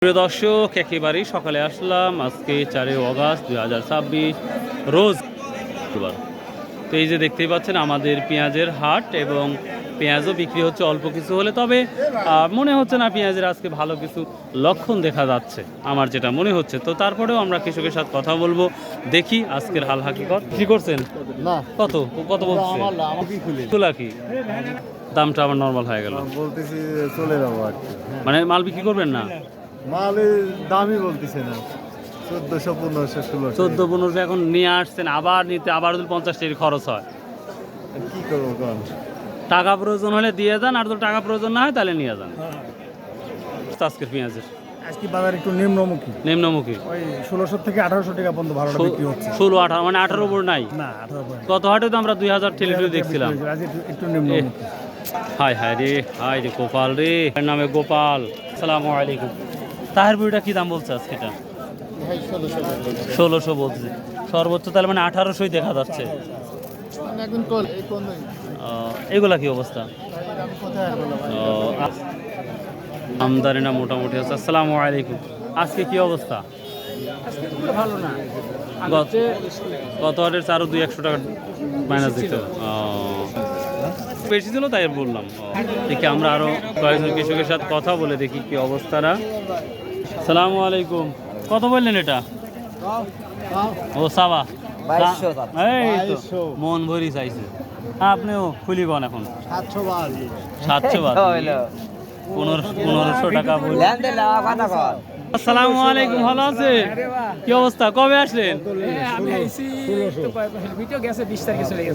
প্রিয় দর্শক, একেবারেই সকালে আসলাম। আজকে 4 অগাস্ট 2026 রোজ শুক্রবার। তো এই যে দেখতেই পাচ্ছেন আমাদের পেঁয়াজের হাট, এবং পেঁয়াজও বিক্রি হচ্ছে অল্প কিছু হলে, তবে মনে হচ্ছে না পেঁয়াজের আজকে ভালো কিছু লক্ষণ দেখা যাচ্ছে, আমার যেটা মনে হচ্ছে। তো তারপরেও আমরা কৃষকের সাথে কথা বলবো, দেখি আজকের হাল হাকিকত। কি করছেন? না কত কত বলছে? তুলা কি দামটা আবার নরমাল হয়ে গেল? বলতেছি চলে যাবো আর কি। মানে মাল বিক্রি করবেন না? মালের দামই বলতেছে না, 1400 1500 1600। 14-15 এখন নিয়ে আসছেন, আবার নিতে আবার যদি 50 টাকা খরচ হয়, কি করবো কোন? টাকা প্রয়োজন হলে দিয়ে যান, আর যদি টাকা প্রয়োজন না হয় তাহলে নিয়ে যান। আজকের পেঁয়াজের আজকে বাজার একটু নিম্নমুখী, নিম্নমুখী। ওই 1600 থেকে 1800 টাকা পর্যন্ত ভালোটা বিক্রি হচ্ছে। 16-18 মানে 18 উপর নাই। না 18 পর্যন্ত গত হাটে তো আমরা 2000 ঠেলে দেখছিলাম। আজ একটু নিম্নমুখী। হাই হাই রে, হাই রে গোপাল রে, এর নামে গোপাল। আসসালামু আলাইকুম। তাহের বুড়িটা কি দাম বলছে আজকে? এটা 1600 বলছে সর্বোচ্চ, তাহলে মানে 1800ই দেখা যাচ্ছে। এগুলা কি অবস্থা? আমদানি না মোটামুটি আছে। আসসালামু আলাইকুম। আজকে কি অবস্থা? ভালো না, গত হাটের 400-200 টাকা মাইনাস দিত। বেশি ছিল তাই বললাম। দেখি আমরা আরো কয়েকজন কৃষকের সাথে কথা বলে দেখি কি অবস্থাটা। আসসালামু আলাইকুম। কত বললেন এটা? ও সাবা, এই তো মন ভরি চাইছে। আপনিও খুলি গন এখন 700 বাদ 1500 টাকা বললেন। আসসালামু আলাইকুম, ভালো আছে? কি অবস্থা? কবে আসলেন?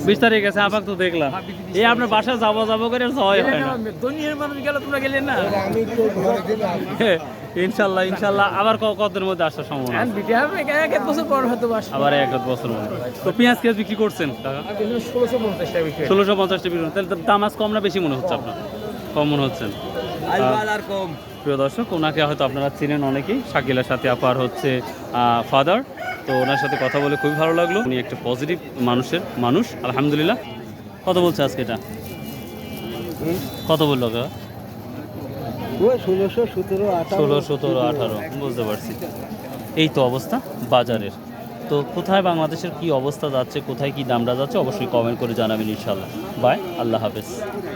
20 তারিখ গেছে। আপাক তো দেখলাম এই আপনার বাসা যাবো যাবো করে যাওয়াই হয় না। ইনশাল্লাহ ইনশাল্লাহ আবার কতদিনের মধ্যে আসার সম্ভাবনা? আবার 1 বছর মধ্যে। তো পেঁয়াজ কেজি বিক্রি করছেন টাকা 1650 টাকা বিক্রি। তাহলে দাম আজ কম না বেশি মনে হচ্ছে আপনার? কম মনে হচ্ছেন। প্রিয় দর্শক, ওনাকে হয়তো আপনারা চিনেন অনেকেই, শাকিলার সাথে আপার হচ্ছে ফাদার। তো ওনার সাথে কথা বলে খুবই ভালো লাগলো। উনি একটা পজিটিভ মানুষ আলহামদুলিল্লাহ। কত বলছে আজকে এটা? কত বললো? 16 17 18 বুঝতে পারছি। এই তো অবস্থা বাজারের। তো কোথায় বাংলাদেশের কি অবস্থা যাচ্ছে, কোথায় কি দামটা যাচ্ছে, অবশ্যই কমেন্ট করে জানাবেন ইনশাল্লাহ। বাই, আল্লাহ হাফেজ।